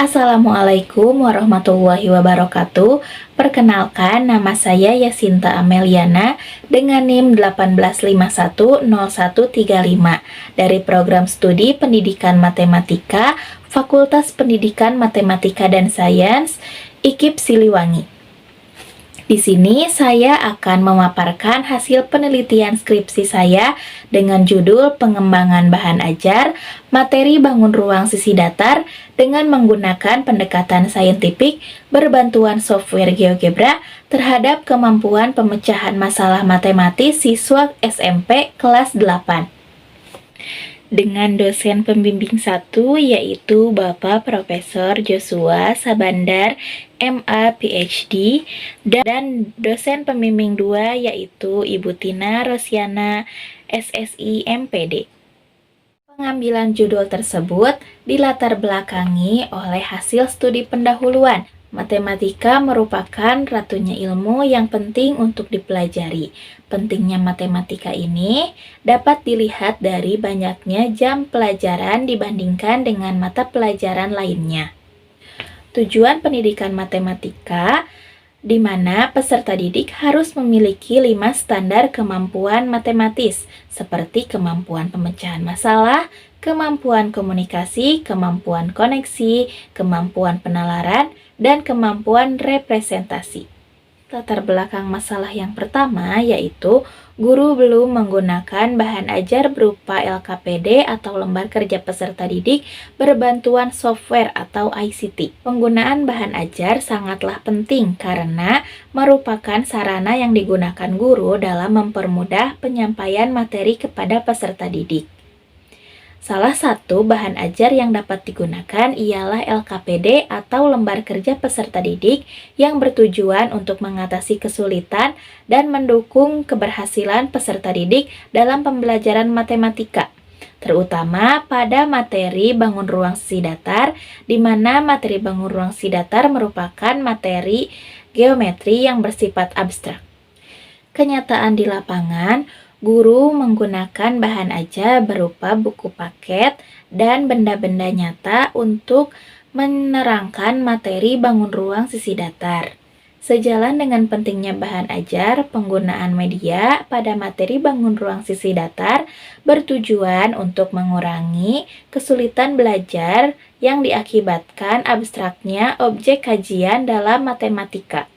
Assalamualaikum warahmatullahi wabarakatuh. Perkenalkan, nama saya Yasinta Ameliana dengan NIM 18510135 dari Program Studi Pendidikan Matematika, Fakultas Pendidikan Matematika dan Sains, IKIP Siliwangi. Di sini saya akan memaparkan hasil penelitian skripsi saya dengan judul Pengembangan Bahan Ajar, Materi Bangun Ruang Sisi Datar dengan menggunakan pendekatan saintifik berbantuan software GeoGebra terhadap kemampuan pemecahan masalah matematis siswa SMP kelas 8. Dengan dosen pembimbing 1 yaitu Bapak Profesor Joshua Sabandar, MA PhD, dan dosen pembimbing 2 yaitu Ibu Tina Rosiana, SSI MPD. Pengambilan judul tersebut dilatar belakangi oleh hasil studi pendahuluan. Matematika merupakan ratunya ilmu yang penting untuk dipelajari. Pentingnya matematika ini dapat dilihat dari banyaknya jam pelajaran dibandingkan dengan mata pelajaran lainnya. Tujuan pendidikan matematika di mana peserta didik harus memiliki 5 standar kemampuan matematis, seperti kemampuan pemecahan masalah, kemampuan komunikasi, kemampuan koneksi, kemampuan penalaran, dan kemampuan representasi. Latar belakang masalah yang pertama yaitu guru belum menggunakan bahan ajar berupa LKPD atau lembar kerja peserta didik berbantuan software atau ICT. Penggunaan bahan ajar sangatlah penting karena merupakan sarana yang digunakan guru dalam mempermudah penyampaian materi kepada peserta didik. Salah satu bahan ajar yang dapat digunakan ialah LKPD atau lembar kerja peserta didik yang bertujuan untuk mengatasi kesulitan dan mendukung keberhasilan peserta didik dalam pembelajaran matematika, terutama pada materi bangun ruang sisi datar, di mana materi bangun ruang sisi datar merupakan materi geometri yang bersifat abstrak. Kenyataan di lapangan, guru menggunakan bahan ajar berupa buku paket dan benda-benda nyata untuk menerangkan materi bangun ruang sisi datar. Sejalan dengan pentingnya bahan ajar, penggunaan media pada materi bangun ruang sisi datar bertujuan untuk mengurangi kesulitan belajar yang diakibatkan abstraknya objek kajian dalam matematika.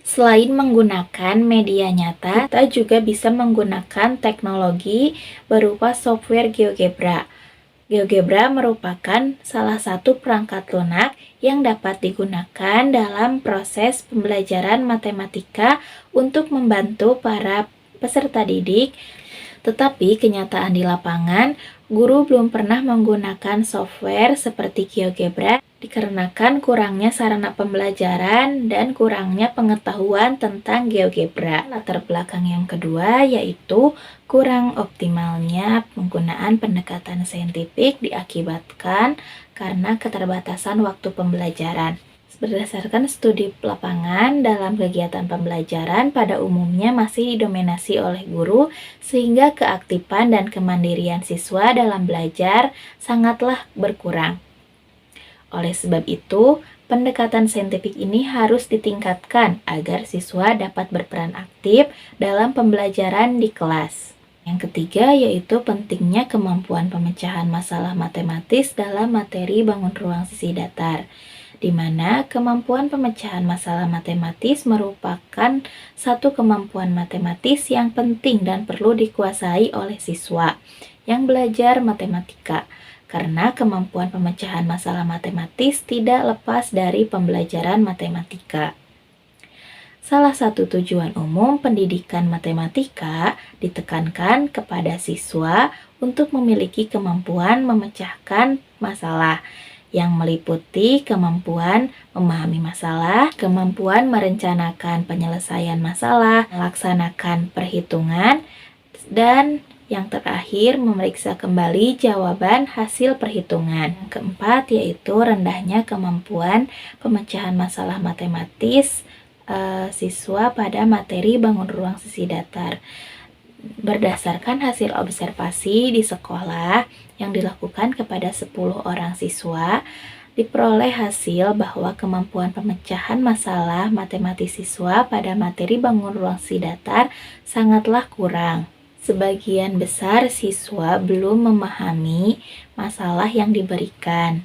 Selain menggunakan media nyata, kita juga bisa menggunakan teknologi berupa software GeoGebra. GeoGebra merupakan salah satu perangkat lunak yang dapat digunakan dalam proses pembelajaran matematika untuk membantu para peserta didik. Tetapi kenyataan di lapangan, guru belum pernah menggunakan software seperti GeoGebra dikarenakan kurangnya sarana pembelajaran dan kurangnya pengetahuan tentang GeoGebra. Latar belakang yang kedua yaitu kurang optimalnya penggunaan pendekatan saintifik diakibatkan karena keterbatasan waktu pembelajaran. Berdasarkan studi lapangan dalam kegiatan pembelajaran pada umumnya masih didominasi oleh guru sehingga keaktifan dan kemandirian siswa dalam belajar sangatlah berkurang. Oleh sebab itu, pendekatan saintifik ini harus ditingkatkan agar siswa dapat berperan aktif dalam pembelajaran di kelas. Yang ketiga yaitu pentingnya kemampuan pemecahan masalah matematis dalam materi bangun ruang sisi datar, di mana kemampuan pemecahan masalah matematis merupakan satu kemampuan matematis yang penting dan perlu dikuasai oleh siswa yang belajar matematika, karena kemampuan pemecahan masalah matematis tidak lepas dari pembelajaran matematika. Salah satu tujuan umum pendidikan matematika ditekankan kepada siswa untuk memiliki kemampuan memecahkan masalah, yang meliputi kemampuan memahami masalah, kemampuan merencanakan penyelesaian masalah, melaksanakan perhitungan, dan yang terakhir memeriksa kembali jawaban hasil perhitungan. Yang keempat yaitu rendahnya kemampuan pemecahan masalah matematis siswa pada materi bangun ruang sisi datar. Berdasarkan hasil observasi di sekolah yang dilakukan kepada 10 orang siswa, Diperoleh hasil bahwa kemampuan pemecahan masalah matematis siswa pada materi bangun ruang si datar sangatlah kurang. Sebagian besar siswa belum memahami masalah yang diberikan.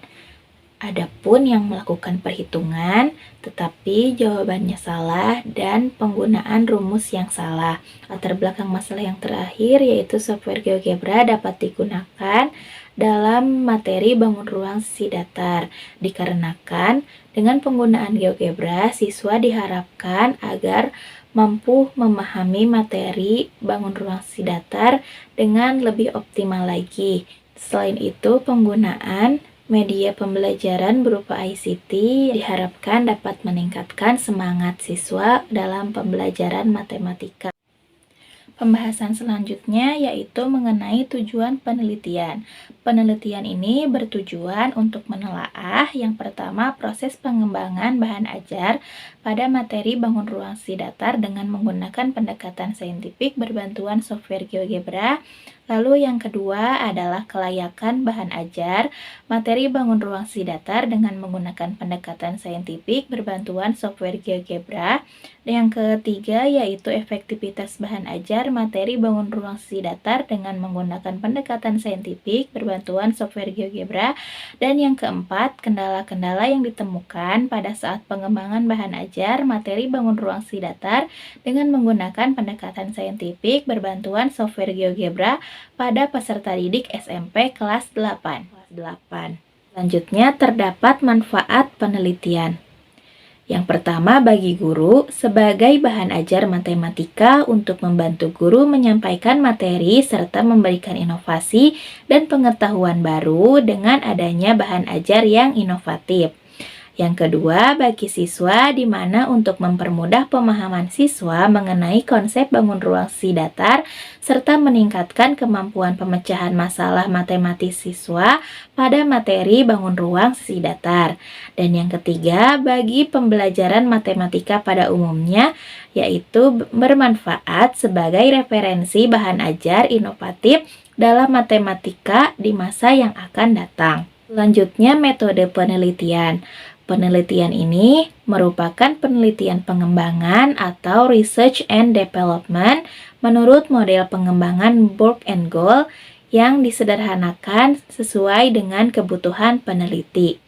Adapun yang melakukan perhitungan, tetapi jawabannya salah dan penggunaan rumus yang salah. Latar belakang masalah yang terakhir yaitu software GeoGebra dapat digunakan dalam materi bangun ruang si datar, dikarenakan dengan penggunaan GeoGebra, siswa diharapkan agar mampu memahami materi bangun ruang si datar dengan lebih optimal lagi. Selain itu, penggunaan media pembelajaran berupa ICT diharapkan dapat meningkatkan semangat siswa dalam pembelajaran matematika. Pembahasan selanjutnya yaitu mengenai tujuan penelitian. Penelitian ini bertujuan untuk menelaah yang pertama proses pengembangan bahan ajar pada materi bangun ruang si datar dengan menggunakan pendekatan saintifik berbantuan software GeoGebra. Lalu yang kedua adalah kelayakan bahan ajar materi bangun ruang si datar dengan menggunakan pendekatan saintifik berbantuan software GeoGebra. Yang ketiga yaitu efektivitas bahan ajar materi bangun ruang si datar dengan menggunakan pendekatan saintifik berbantuan software GeoGebra. Dan yang keempat, kendala-kendala yang ditemukan pada saat pengembangan bahan ajar materi bangun ruang si datar dengan menggunakan pendekatan saintifik berbantuan software GeoGebra pada peserta didik SMP kelas 8. Selanjutnya terdapat manfaat penelitian. Yang pertama bagi guru, sebagai bahan ajar matematika untuk membantu guru menyampaikan materi serta memberikan inovasi dan pengetahuan baru dengan adanya bahan ajar yang inovatif. Yang kedua, bagi siswa di mana untuk mempermudah pemahaman siswa mengenai konsep bangun ruang si datar serta meningkatkan kemampuan pemecahan masalah matematis siswa pada materi bangun ruang si datar. Dan yang ketiga, bagi pembelajaran matematika pada umumnya yaitu bermanfaat sebagai referensi bahan ajar inovatif dalam matematika di masa yang akan datang. Selanjutnya, metode penelitian. Penelitian ini merupakan penelitian pengembangan atau research and development menurut model pengembangan Borg and Goal yang disederhanakan sesuai dengan kebutuhan peneliti.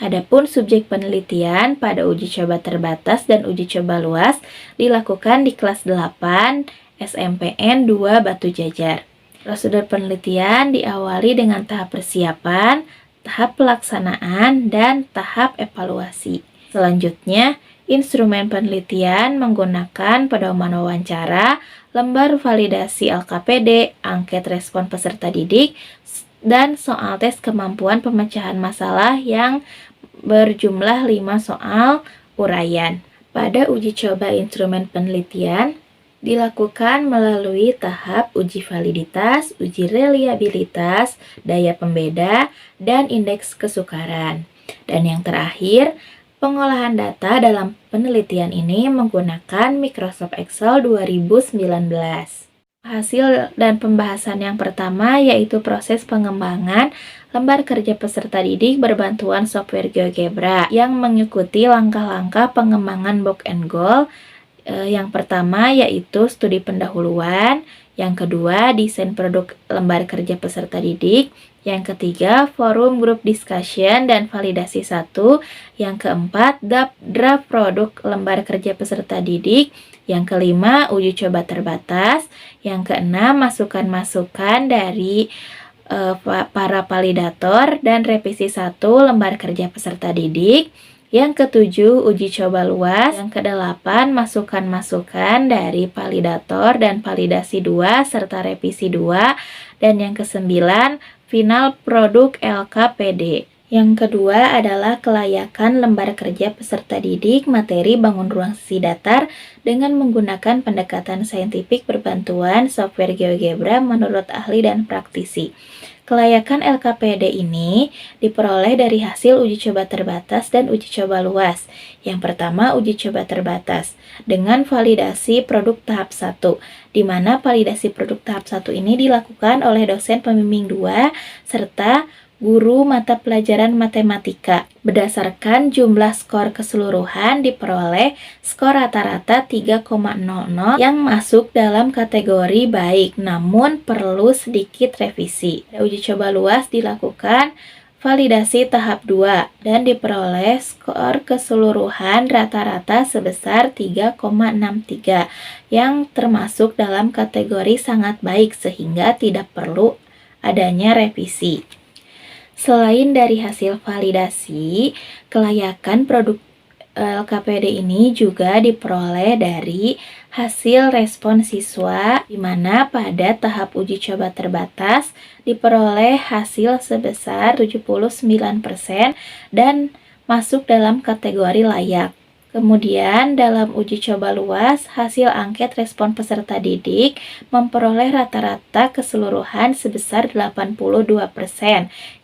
Adapun subjek penelitian pada uji coba terbatas dan uji coba luas dilakukan di kelas 8 SMPN 2 Batu Jajar. Prosedur penelitian diawali dengan tahap persiapan, tahap pelaksanaan, dan tahap evaluasi. Selanjutnya, instrumen penelitian menggunakan pedoman wawancara, lembar validasi LKPD, angket respon peserta didik, dan soal tes kemampuan pemecahan masalah yang berjumlah 5 soal uraian. Pada uji coba instrumen penelitian, dilakukan melalui tahap uji validitas, uji reliabilitas, daya pembeda, dan indeks kesukaran. Dan yang terakhir, pengolahan data dalam penelitian ini menggunakan Microsoft Excel 2019. Hasil dan pembahasan yang pertama yaitu proses pengembangan lembar kerja peserta didik berbantuan software GeoGebra yang mengikuti langkah-langkah pengembangan Borg and Goal. Yang pertama yaitu studi pendahuluan, yang kedua desain produk lembar kerja peserta didik, yang ketiga forum group discussion dan validasi 1, yang keempat draft produk lembar kerja peserta didik, yang kelima uji coba terbatas, yang keenam masukan-masukan dari para validator dan revisi 1 lembar kerja peserta didik. Yang ketujuh, uji coba luas. Yang kedelapan, masukan-masukan dari validator dan validasi 2 serta revisi 2. Dan yang kesembilan, final produk LKPD. Yang kedua adalah kelayakan lembar kerja peserta didik materi bangun ruang si datar dengan menggunakan pendekatan saintifik berbantuan software GeoGebra menurut ahli dan praktisi. Kelayakan LKPD ini diperoleh dari hasil uji coba terbatas dan uji coba luas. Yang pertama, uji coba terbatas dengan validasi produk tahap 1, di mana validasi produk tahap 1 ini dilakukan oleh dosen pembimbing 2 serta guru mata pelajaran matematika. Berdasarkan jumlah skor keseluruhan diperoleh skor rata-rata 3,00 yang masuk dalam kategori baik, namun perlu sedikit revisi. Uji coba luas dilakukan validasi tahap 2 dan diperoleh skor keseluruhan rata-rata sebesar 3,63 yang termasuk dalam kategori sangat baik sehingga tidak perlu adanya revisi. Selain dari hasil validasi, kelayakan produk LKPD ini juga diperoleh dari hasil respon siswa, di mana pada tahap uji coba terbatas diperoleh hasil sebesar 79% dan masuk dalam kategori layak. Kemudian dalam uji coba luas, hasil angket respon peserta didik memperoleh rata-rata keseluruhan sebesar 82%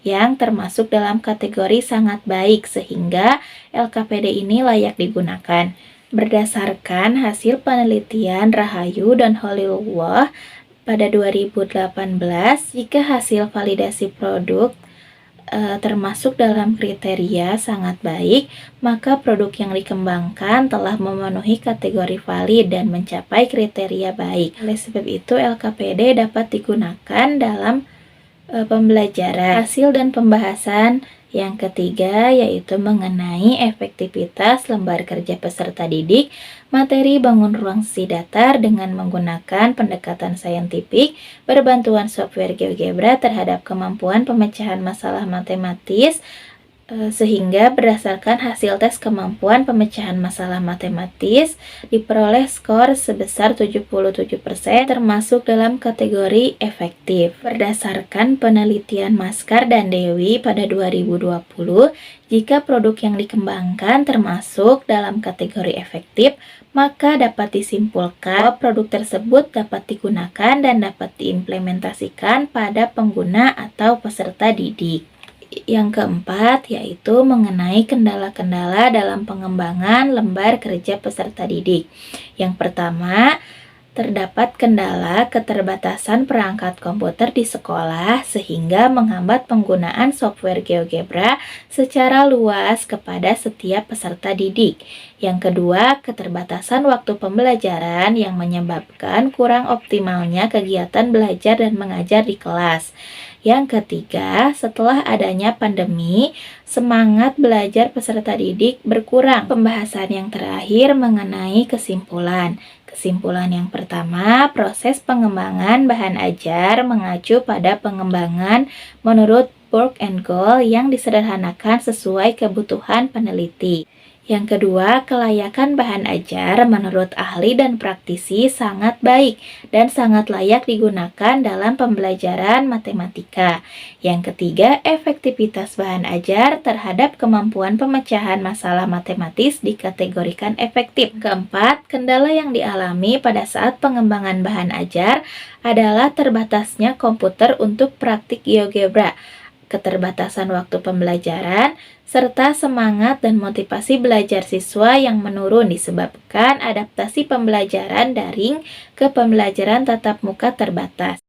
yang termasuk dalam kategori sangat baik sehingga LKPD ini layak digunakan. Berdasarkan hasil penelitian Rahayu dan Holilullah pada 2018, jika hasil validasi produk termasuk dalam kriteria sangat baik, maka produk yang dikembangkan telah memenuhi kategori valid dan mencapai kriteria baik. Oleh sebab itu, LKPD dapat digunakan dalam pembelajaran. Hasil dan pembahasan yang ketiga yaitu mengenai efektivitas lembar kerja peserta didik, materi bangun ruang sisi datar dengan menggunakan pendekatan saintifik berbantuan software GeoGebra terhadap kemampuan pemecahan masalah matematis, sehingga berdasarkan hasil tes kemampuan pemecahan masalah matematis diperoleh skor sebesar 77% termasuk dalam kategori efektif. Berdasarkan penelitian Maskar dan Dewi pada 2020, jika produk yang dikembangkan termasuk dalam kategori efektif, maka dapat disimpulkan bahwa produk tersebut dapat digunakan dan dapat diimplementasikan pada pengguna atau peserta didik. Yang keempat yaitu mengenai kendala-kendala dalam pengembangan lembar kerja peserta didik. Yang pertama, terdapat kendala keterbatasan perangkat komputer di sekolah sehingga menghambat penggunaan software GeoGebra secara luas kepada setiap peserta didik. Yang kedua, keterbatasan waktu pembelajaran yang menyebabkan kurang optimalnya kegiatan belajar dan mengajar di kelas. Yang ketiga, setelah adanya pandemi, semangat belajar peserta didik berkurang. Pembahasan yang terakhir mengenai kesimpulan. Kesimpulan yang pertama, proses pengembangan bahan ajar mengacu pada pengembangan menurut Borg and Goal yang disederhanakan sesuai kebutuhan peneliti. Yang kedua, kelayakan bahan ajar menurut ahli dan praktisi sangat baik dan sangat layak digunakan dalam pembelajaran matematika. Yang ketiga, efektivitas bahan ajar terhadap kemampuan pemecahan masalah matematis dikategorikan efektif. Keempat, kendala yang dialami pada saat pengembangan bahan ajar adalah terbatasnya komputer untuk praktik GeoGebra, keterbatasan waktu pembelajaran, serta semangat dan motivasi belajar siswa yang menurun disebabkan adaptasi pembelajaran daring ke pembelajaran tatap muka terbatas.